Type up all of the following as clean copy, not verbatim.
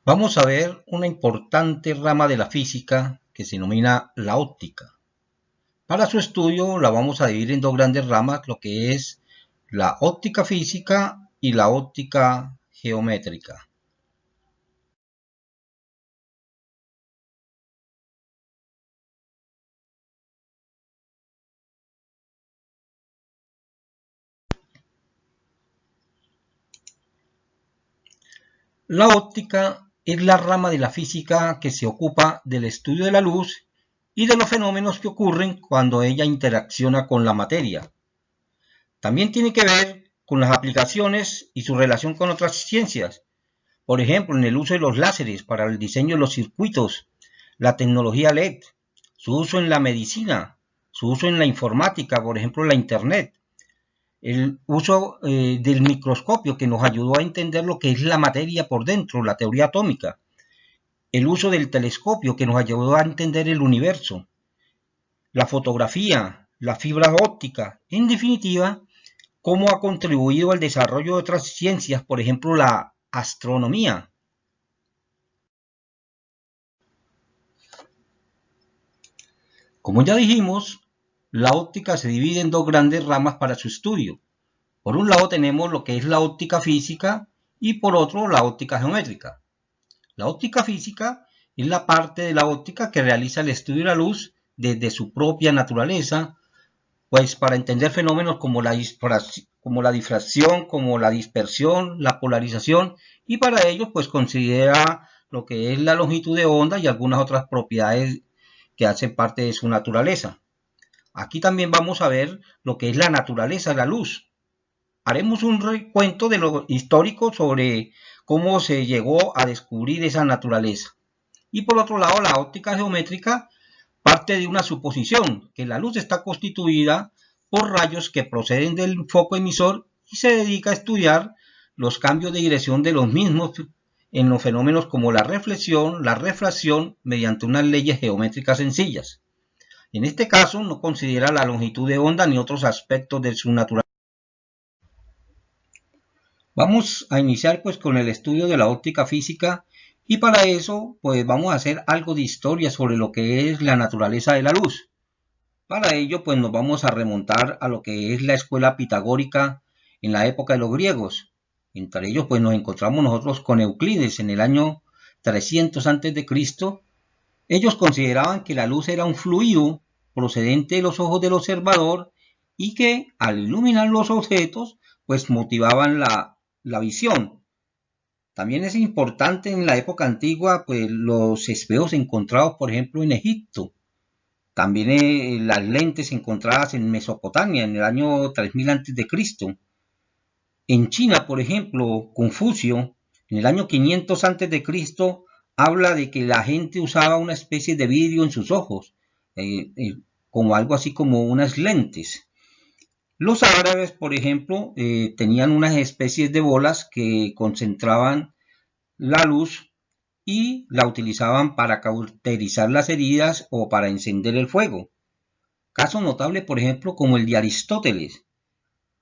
Vamos a ver una importante rama de la física que se denomina la óptica. Para su estudio la vamos a dividir en dos grandes ramas, lo que es la óptica física y la óptica geométrica. La óptica es la rama de la física que se ocupa del estudio de la luz y de los fenómenos que ocurren cuando ella interacciona con la materia. También tiene que ver con las aplicaciones y su relación con otras ciencias. Por ejemplo, en el uso de los láseres para el diseño de los circuitos, la tecnología LED, su uso en la medicina, su uso en la informática, por ejemplo, la Internet, el uso del microscopio que nos ayudó a entender lo que es la materia por dentro, la teoría atómica, el uso del telescopio que nos ayudó a entender el universo, la fotografía, la fibra óptica, en definitiva, cómo ha contribuido al desarrollo de otras ciencias, por ejemplo, la astronomía. Como ya dijimos, la óptica se divide en dos grandes ramas para su estudio. Por un lado tenemos lo que es la óptica física y por otro la óptica geométrica. La óptica física es la parte de la óptica que realiza el estudio de la luz desde su propia naturaleza, pues para entender fenómenos como la difracción, como la dispersión, la polarización, y para ello pues considera lo que es la longitud de onda y algunas otras propiedades que hacen parte de su naturaleza. Aquí también vamos a ver lo que es la naturaleza de la luz. Haremos un recuento de lo histórico sobre cómo se llegó a descubrir esa naturaleza. Y por otro lado, la óptica geométrica parte de una suposición, que la luz está constituida por rayos que proceden del foco emisor y se dedica a estudiar los cambios de dirección de los mismos en los fenómenos como la reflexión, la refracción, mediante unas leyes geométricas sencillas. En este caso no considera la longitud de onda ni otros aspectos de su naturaleza. Vamos a iniciar pues con el estudio de la óptica física y para eso pues vamos a hacer algo de historia sobre lo que es la naturaleza de la luz. Para ello pues nos vamos a remontar a lo que es la escuela pitagórica en la época de los griegos. Entre ellos pues nos encontramos nosotros con Euclides en el año 300 a.C. Ellos consideraban que la luz era un fluido procedente de los ojos del observador y que al iluminar los objetos pues motivaban la visión. También es importante en la época antigua pues los espejos encontrados por ejemplo en Egipto. También las lentes encontradas en Mesopotamia en el año 3000 a.C. En China, por ejemplo, Confucio, en el año 500 a.C., habla de que la gente usaba una especie de vidrio en sus ojos, como algo así como unas lentes. Los árabes, por ejemplo, tenían unas especies de bolas que concentraban la luz y la utilizaban para cauterizar las heridas o para encender el fuego. Caso notable, por ejemplo, como el de Aristóteles.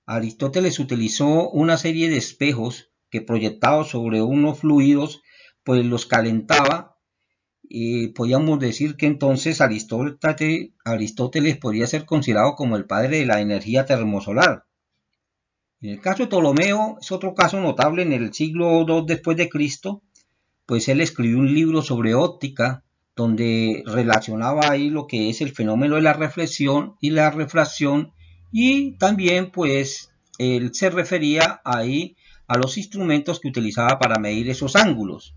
Aristóteles utilizó una serie de espejos que proyectados sobre unos fluidos, pues los calentaba. Podríamos decir que entonces Aristóteles podría ser considerado como el padre de la energía termosolar. En el caso de Ptolomeo es otro caso notable en el siglo II después de Cristo, pues él escribió un libro sobre óptica donde relacionaba ahí lo que es el fenómeno de la reflexión y la refracción y también pues él se refería ahí a los instrumentos que utilizaba para medir esos ángulos.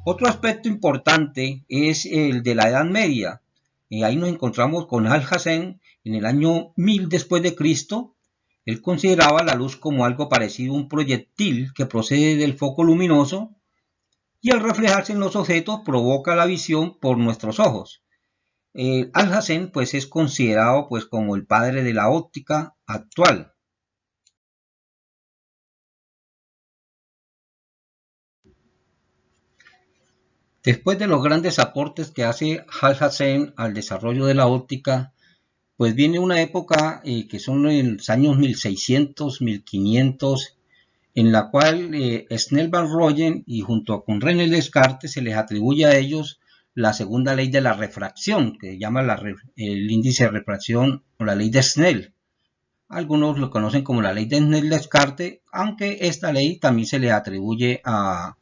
Otro aspecto importante es el de la Edad Media. Y ahí nos encontramos con Alhazen en el año 1000 después de Cristo. Él consideraba la luz como algo parecido a un proyectil que procede del foco luminoso y al reflejarse en los objetos provoca la visión por nuestros ojos. Alhazen pues es considerado pues como el padre de la óptica actual. Después de los grandes aportes que hace Alhazen al desarrollo de la óptica, pues viene una época que son en los años 1600, 1500, en la cual Snell van Rooyen y junto con René Descartes se les atribuye a ellos la segunda ley de la refracción, que se llama el índice de refracción o la ley de Snell. Algunos lo conocen como la ley de Snell-Descartes, aunque esta ley también se le atribuye a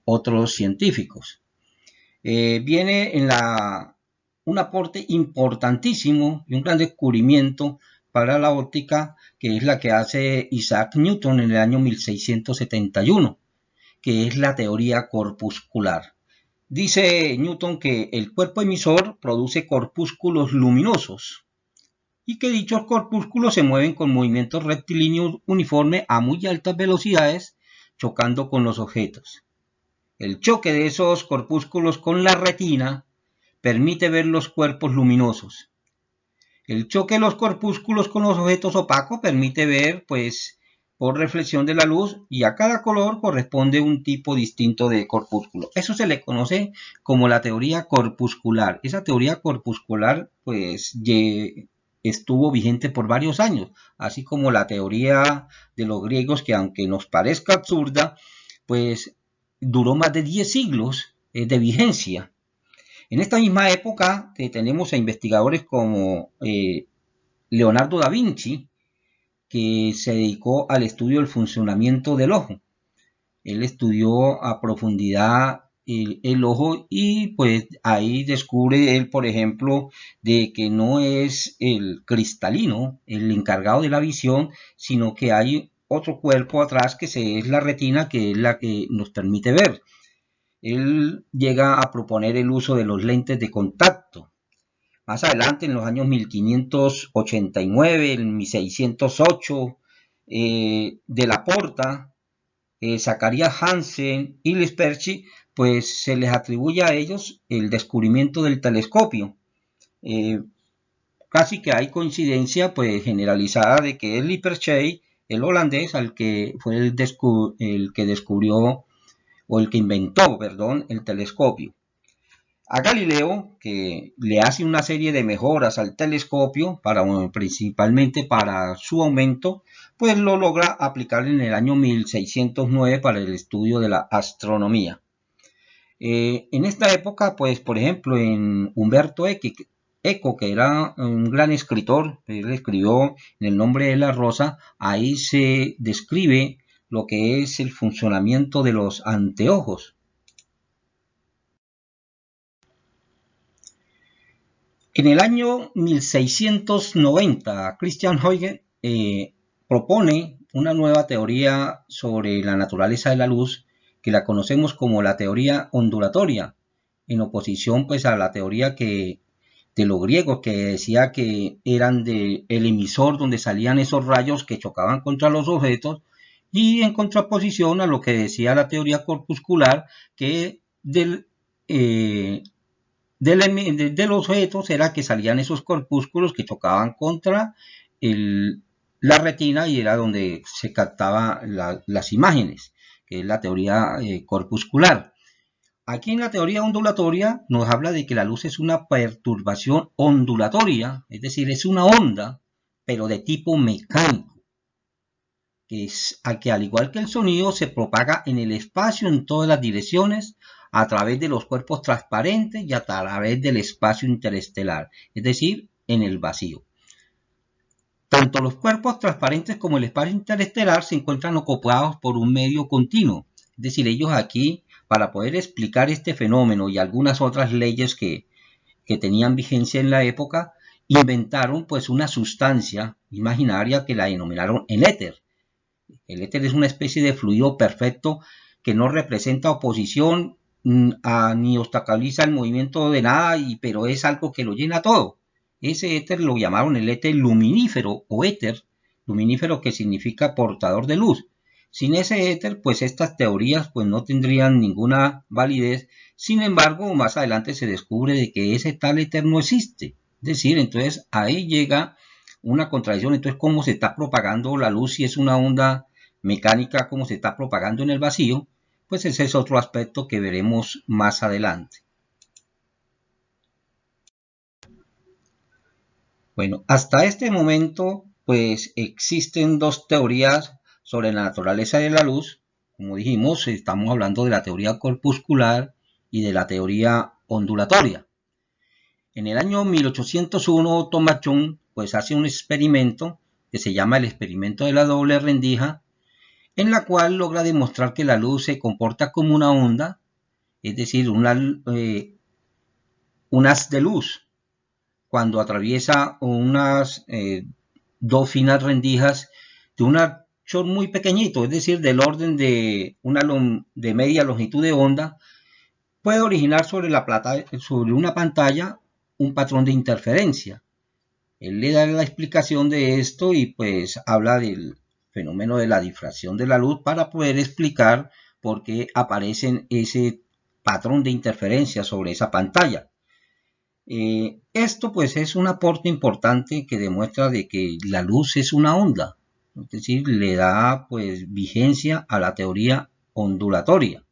otros científicos. Viene en un aporte importantísimo y un gran descubrimiento para la óptica, que es la que hace Isaac Newton en el año 1671, que es la teoría corpuscular. Dice Newton que el cuerpo emisor produce corpúsculos luminosos y que dichos corpúsculos se mueven con movimientos rectilíneos uniformes a muy altas velocidades, chocando con los objetos. El choque de esos corpúsculos con la retina permite ver los cuerpos luminosos. El choque de los corpúsculos con los objetos opacos permite ver, pues, por reflexión de la luz, y a cada color corresponde un tipo distinto de corpúsculo. Eso se le conoce como la teoría corpuscular. Esa teoría corpuscular, pues, estuvo vigente por varios años, así como la teoría de los griegos, que aunque nos parezca absurda, pues duró más de 10 siglos de vigencia. En esta misma época tenemos a investigadores como Leonardo da Vinci, que se dedicó al estudio del funcionamiento del ojo. Él estudió a profundidad el ojo y pues ahí descubre él, por ejemplo, de que no es el cristalino el encargado de la visión, sino que hay otro cuerpo atrás que es la retina, que es la que nos permite ver. Él llega a proponer el uso de los lentes de contacto. Más adelante, en los años 1589, en 1608, de la Porta, Zacharias Hansen y Lippershey, pues se les atribuye a ellos el descubrimiento del telescopio. Casi que hay coincidencia pues generalizada de que es Lippershey, el holandés, al que fue el que descubrió o el que inventó, perdón, el telescopio. A Galileo, que le hace una serie de mejoras al telescopio, principalmente para su aumento, pues lo logra aplicar en el año 1609 para el estudio de la astronomía. En esta época, pues por ejemplo, en Humberto Eco, que era un gran escritor, él escribió en El nombre de la rosa, ahí se describe lo que es el funcionamiento de los anteojos. En el año 1690, Christian Huygens propone una nueva teoría sobre la naturaleza de la luz, que la conocemos como la teoría ondulatoria, en oposición pues a la teoría de los griegos, que decía que eran del emisor donde salían esos rayos que chocaban contra los objetos, y en contraposición a lo que decía la teoría corpuscular, que de los objetos era que salían esos corpúsculos que chocaban contra la retina, y era donde se captaban las imágenes, que es la teoría corpuscular. Aquí en la teoría ondulatoria nos habla de que la luz es una perturbación ondulatoria, es decir, es una onda, pero de tipo mecánico, que al igual que el sonido se propaga en el espacio en todas las direcciones, a través de los cuerpos transparentes y a través del espacio interestelar, es decir, en el vacío. Tanto los cuerpos transparentes como el espacio interestelar se encuentran ocupados por un medio continuo, es decir, ellos aquí, para poder explicar este fenómeno y algunas otras leyes que tenían vigencia en la época, inventaron pues una sustancia imaginaria que la denominaron el éter. El éter es una especie de fluido perfecto que no representa oposición ni obstaculiza el movimiento de nada, pero es algo que lo llena todo. Ese éter lo llamaron el éter luminífero o éter, luminífero que significa portador de luz. Sin ese éter, pues estas teorías pues no tendrían ninguna validez. Sin embargo, más adelante se descubre de que ese tal éter no existe. Es decir, entonces ahí llega una contradicción. Entonces, ¿cómo se está propagando la luz si es una onda mecánica, cómo se está propagando en el vacío? Pues ese es otro aspecto que veremos más adelante. Bueno, hasta este momento pues existen dos teorías sobre la naturaleza de la luz. Como dijimos, estamos hablando de la teoría corpuscular y de la teoría ondulatoria. En el año 1801, Thomas Young pues hace un experimento que se llama el experimento de la doble rendija, en la cual logra demostrar que la luz se comporta como una onda, es decir, un haz de luz, cuando atraviesa unas dos finas rendijas de un ancho muy pequeñito, es decir, del orden de de media longitud de onda, puede originar sobre una pantalla un patrón de interferencia. Él le da la explicación de esto y pues habla del fenómeno de la difracción de la luz para poder explicar por qué aparece ese patrón de interferencia sobre esa pantalla. Esto pues es un aporte importante que demuestra de que la luz es una onda, es decir, le da pues vigencia a la teoría ondulatoria.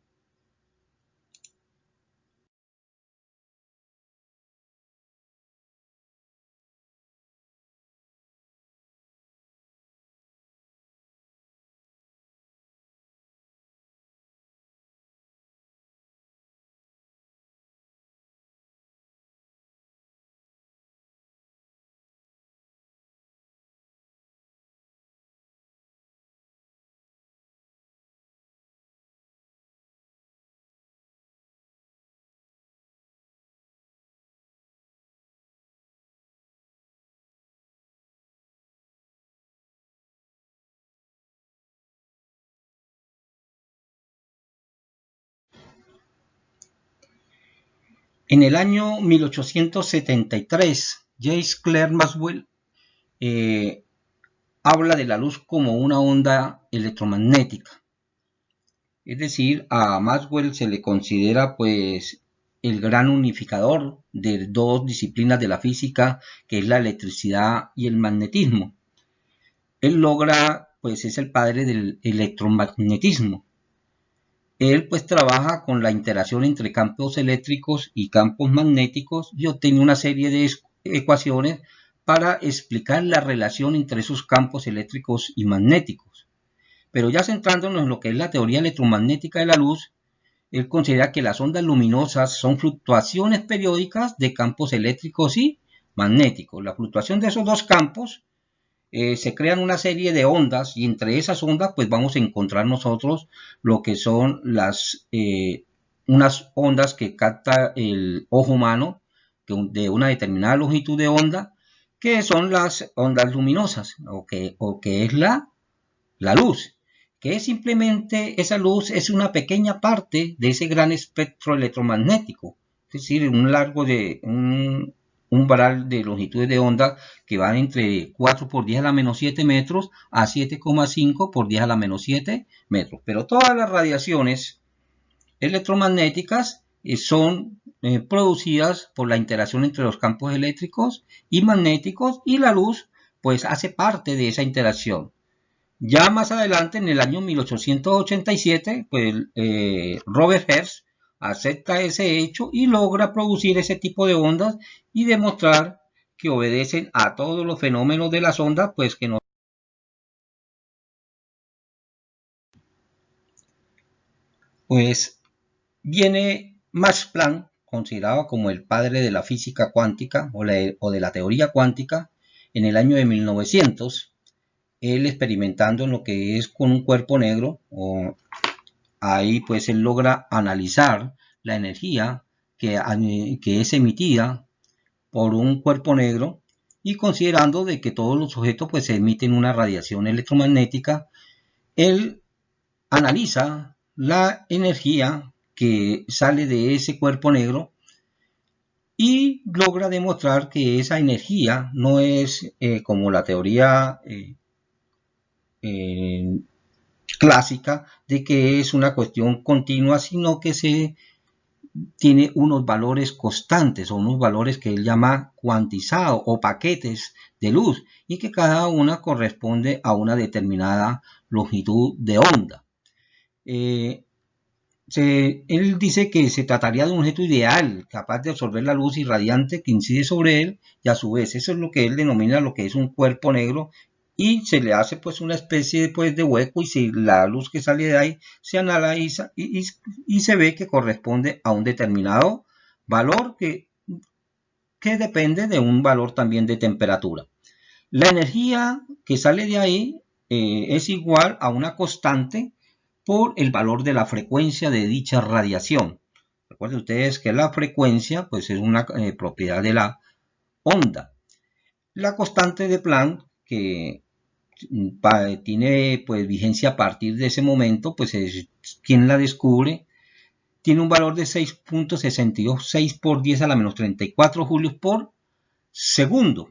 En el año 1873, James Clerk Maxwell habla de la luz como una onda electromagnética. Es decir, a Maxwell se le considera pues el gran unificador de dos disciplinas de la física, que es la electricidad y el magnetismo. Él logra, pues es el padre del electromagnetismo. Él pues trabaja con la interacción entre campos eléctricos y campos magnéticos y obtiene una serie de ecuaciones para explicar la relación entre esos campos eléctricos y magnéticos. Pero ya centrándonos en lo que es la teoría electromagnética de la luz, él considera que las ondas luminosas son fluctuaciones periódicas de campos eléctricos y magnéticos. La fluctuación de esos dos campos se crean una serie de ondas y entre esas ondas pues vamos a encontrar nosotros lo que son unas ondas que capta el ojo humano de una determinada longitud de onda, que son las ondas luminosas o que es la luz, que es simplemente esa luz es una pequeña parte de ese gran espectro electromagnético, es decir, un largo de un umbral de longitudes de onda que van entre 4 por 10 a la menos 7 metros a 7,5 por 10 a la menos 7 metros. Pero todas las radiaciones electromagnéticas son producidas por la interacción entre los campos eléctricos y magnéticos, y la luz pues hace parte de esa interacción. Ya más adelante, en el año 1887, pues Robert Hertz acepta ese hecho y logra producir ese tipo de ondas y demostrar que obedecen a todos los fenómenos de las ondas, pues que no. Pues viene Max Planck, considerado como el padre de la física cuántica o de la teoría cuántica, en el año de 1900, él experimentando en lo que es con un cuerpo negro, ahí pues él logra analizar la energía que es emitida por un cuerpo negro, y considerando de que todos los objetos pues emiten una radiación electromagnética, él analiza la energía que sale de ese cuerpo negro y logra demostrar que esa energía no es como la teoría clásica de que es una cuestión continua, sino que se tiene unos valores constantes o unos valores que él llama cuantizados o paquetes de luz, y que cada una corresponde a una determinada longitud de onda. Él dice que se trataría de un objeto ideal, capaz de absorber la luz irradiante que incide sobre él, y a su vez eso es lo que él denomina lo que es un cuerpo negro, y se le hace pues una especie pues, de hueco, y si la luz que sale de ahí se analiza y se ve que corresponde a un determinado valor que depende de un valor también de temperatura. La energía que sale de ahí es igual a una constante por el valor de la frecuencia de dicha radiación. Recuerden ustedes que la frecuencia pues, es una propiedad de la onda. La constante de Planck, que tiene pues, vigencia a partir de ese momento, pues es quien la descubre, tiene un valor de 6.626 por 10 a la menos 34 julios por segundo.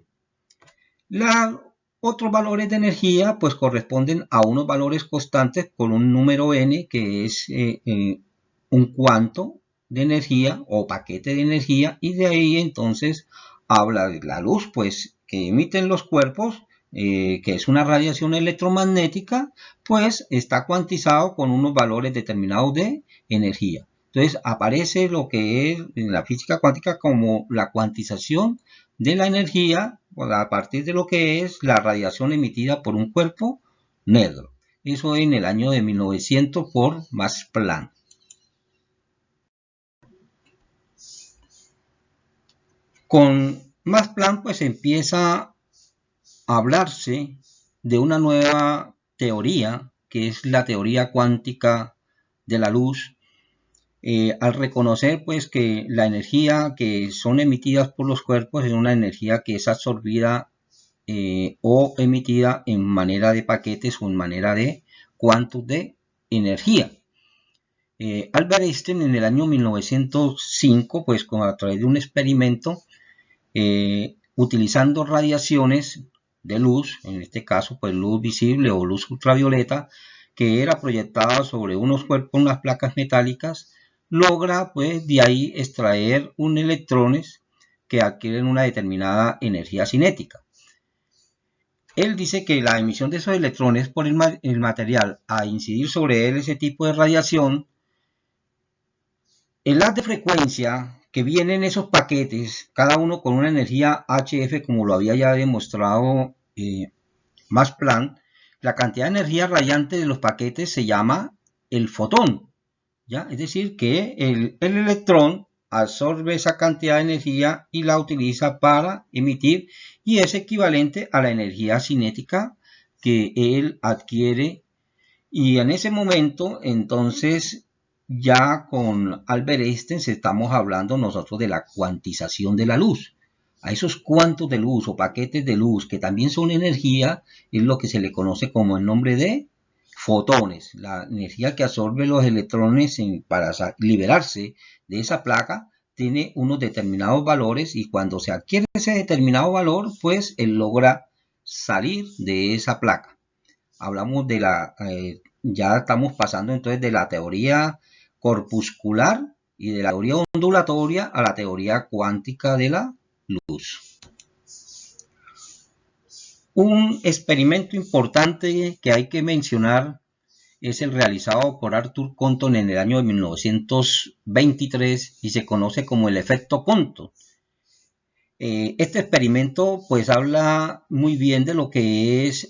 Otros valores de energía pues corresponden a unos valores constantes con un número n, que es un cuanto de energía o paquete de energía, y de ahí entonces habla de la luz pues que emiten los cuerpos, que es una radiación electromagnética, pues está cuantizado con unos valores determinados de energía. Entonces aparece lo que es en la física cuántica como la cuantización de la energía a partir de lo que es la radiación emitida por un cuerpo negro. Eso en el año de 1900 por Max Planck. Con Max Planck pues empieza a hablarse de una nueva teoría, que es la teoría cuántica de la luz, al reconocer pues que la energía que son emitidas por los cuerpos es una energía que es absorbida o emitida en manera de paquetes o en manera de cuantos de energía. Albert Einstein en el año 1905, pues a través de un experimento, utilizando radiaciones de luz, en este caso pues luz visible o luz ultravioleta, que era proyectada sobre unos cuerpos, unas placas metálicas, logra pues de ahí extraer unos electrones que adquieren una determinada energía cinética. Él dice que la emisión de esos electrones por el material, a incidir sobre él ese tipo de radiación, el haz de frecuencia que vienen esos paquetes, cada uno con una energía HF, como lo había ya demostrado Max Planck, la cantidad de energía radiante de los paquetes se llama el fotón, ¿ya? Es decir, que el electrón absorbe esa cantidad de energía y la utiliza para emitir, y es equivalente a la energía cinética que él adquiere. Y en ese momento, entonces, ya con Albert Einstein estamos hablando nosotros de la cuantización de la luz. A esos cuantos de luz o paquetes de luz que también son energía, es lo que se le conoce como el nombre de fotones. La energía que absorbe los electrones para liberarse de esa placa tiene unos determinados valores, y cuando se adquiere ese determinado valor, pues él logra salir de esa placa. Hablamos de ya estamos pasando entonces de la teoría corpuscular y de la teoría ondulatoria a la teoría cuántica de la luz. Un experimento importante que hay que mencionar es el realizado por Arthur Compton en el año de 1923 y se conoce como el efecto Compton. Este experimento pues habla muy bien de lo que es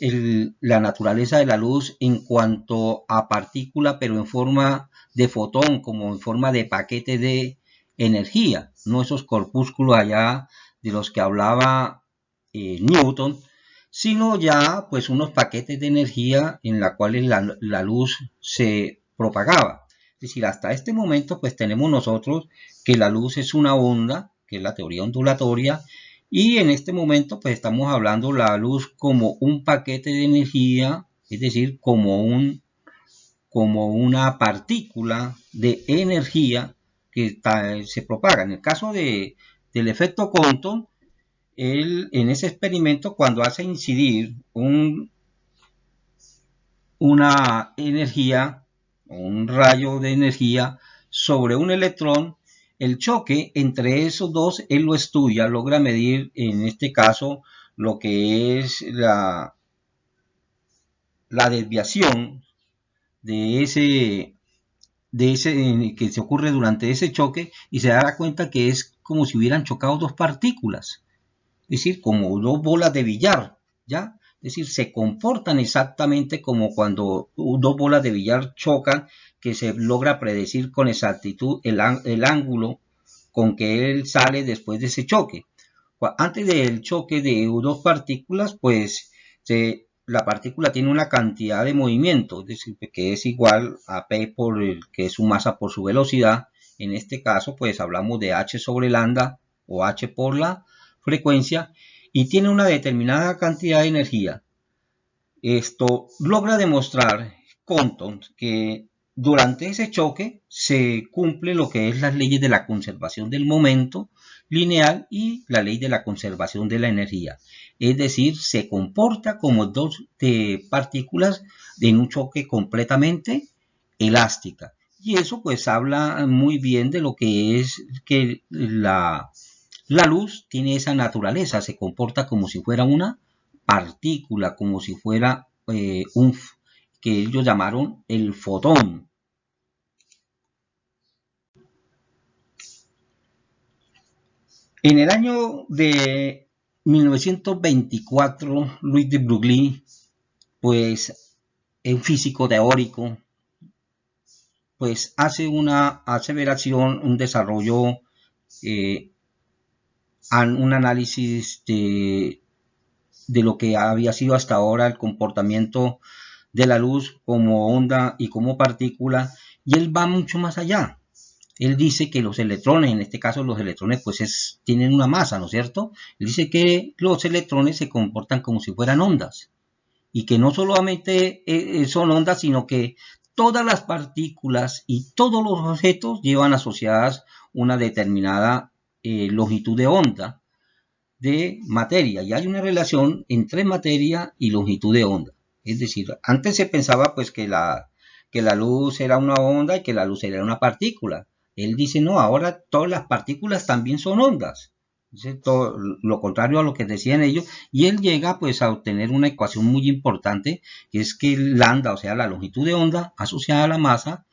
la naturaleza de la luz en cuanto a partícula, pero en forma de fotón, como en forma de paquete de energía, no esos corpúsculos allá de los que hablaba Newton, sino ya pues unos paquetes de energía en la cuales la luz se propagaba. Es decir, hasta este momento pues tenemos nosotros que la luz es una onda, que es la teoría ondulatoria, y en este momento pues estamos hablando la luz como un paquete de energía, es decir, como una partícula de energía que se propaga. En el caso del efecto Compton, él en ese experimento, cuando hace incidir una energía, un rayo de energía sobre un electrón, el choque entre esos dos, él lo estudia, logra medir en este caso lo que es la desviación de ese que se ocurre durante ese choque, y se dará cuenta que es como si hubieran chocado dos partículas, es decir, como dos bolas de billar, ¿ya? Es decir, se comportan exactamente como cuando dos bolas de billar chocan, que se logra predecir con exactitud el ángulo con que él sale después de ese choque. Antes del choque de dos partículas, pues la partícula tiene una cantidad de movimiento, es decir, que es igual a P por que es su masa por su velocidad. En este caso, pues hablamos de H sobre lambda o H por la frecuencia, y tiene una determinada cantidad de energía. Esto logra demostrar Compton que durante ese choque se cumple lo que es las leyes de la conservación del momento lineal y la ley de la conservación de la energía. Es decir, se comporta como dos partículas en un choque completamente elástica. Y eso pues habla muy bien de lo que es que la luz tiene esa naturaleza, se comporta como si fuera una partícula, como si fuera que ellos llamaron el fotón. En el año de 1924, Louis de Broglie, pues un físico teórico, pues hace una aseveración, un desarrollo, un análisis de lo que había sido hasta ahora el comportamiento de la luz como onda y como partícula, y él va mucho más allá. Él dice que los electrones, en este caso los electrones pues tienen una masa, ¿no es cierto? Él dice que los electrones se comportan como si fueran ondas, y que no solamente son ondas, sino que todas las partículas y todos los objetos llevan asociadas una determinada longitud de onda de materia, y hay una relación entre materia y longitud de onda. Es decir, antes se pensaba pues que la luz era una onda y que la luz era una partícula. Él dice, no, ahora todas las partículas también son ondas. Es todo lo contrario a lo que decían ellos, y él llega pues a obtener una ecuación muy importante, que es que lambda, o sea, la longitud de onda asociada a la masa,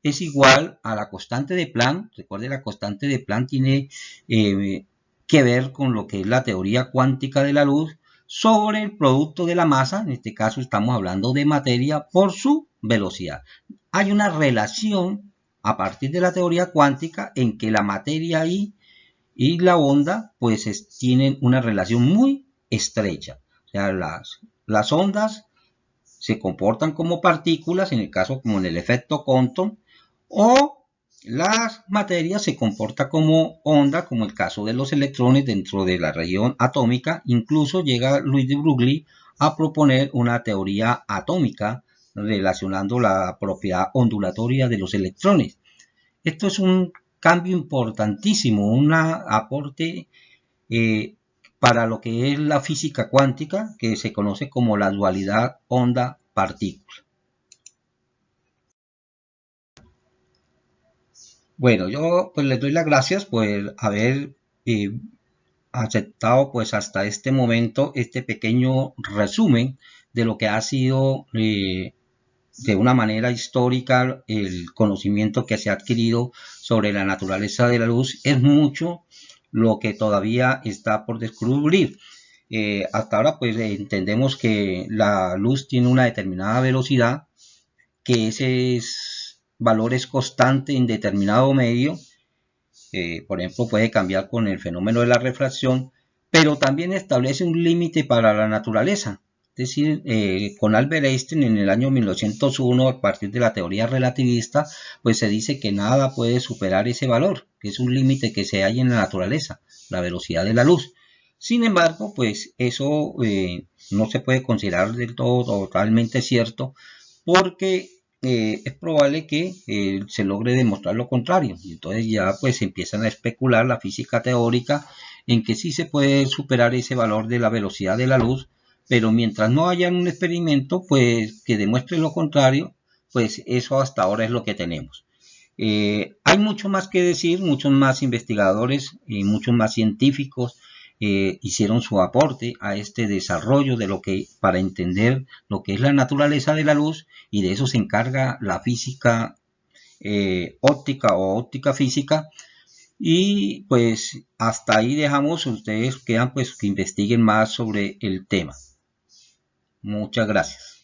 es igual a la constante de Planck. Recuerde, la constante de Planck tiene que ver con lo que es la teoría cuántica de la luz sobre el producto de la masa, en este caso estamos hablando de materia, por su velocidad. Hay una relación a partir de la teoría cuántica en que la materia y la onda pues tienen una relación muy estrecha. O sea, las ondas se comportan como partículas, en el caso como en el efecto Compton, o las materias se comportan como onda, como el caso de los electrones dentro de la región atómica. Incluso llega Louis de Broglie a proponer una teoría atómica relacionando la propiedad ondulatoria de los electrones. Esto es un cambio importantísimo, un aporte para lo que es la física cuántica, que se conoce como la dualidad onda-partícula. Bueno, yo pues les doy las gracias por haber aceptado pues hasta este momento este pequeño resumen de lo que ha sido de una manera histórica el conocimiento que se ha adquirido sobre la naturaleza de la luz. Es mucho lo que todavía está por descubrir. Hasta ahora pues entendemos que la luz tiene una determinada velocidad, que ese valor es constante en determinado medio. Por ejemplo, puede cambiar con el fenómeno de la refracción, pero también establece un límite para la naturaleza. Es decir, con Albert Einstein en el año 1901, a partir de la teoría relativista, pues se dice que nada puede superar ese valor, que es un límite que se halla en la naturaleza, la velocidad de la luz. Sin embargo, pues eso no se puede considerar del todo totalmente cierto, porque es probable que se logre demostrar lo contrario, y entonces ya pues empiezan a especular la física teórica en que sí se puede superar ese valor de la velocidad de la luz, pero mientras no haya un experimento pues que demuestre lo contrario, pues eso hasta ahora es lo que tenemos. Hay mucho más que decir, muchos más investigadores y muchos más científicos hicieron su aporte a este desarrollo de lo que, para entender lo que es la naturaleza de la luz, y de eso se encarga la física óptica o óptica física. Y pues hasta ahí dejamos, ustedes quedan pues que investiguen más sobre el tema. Muchas gracias.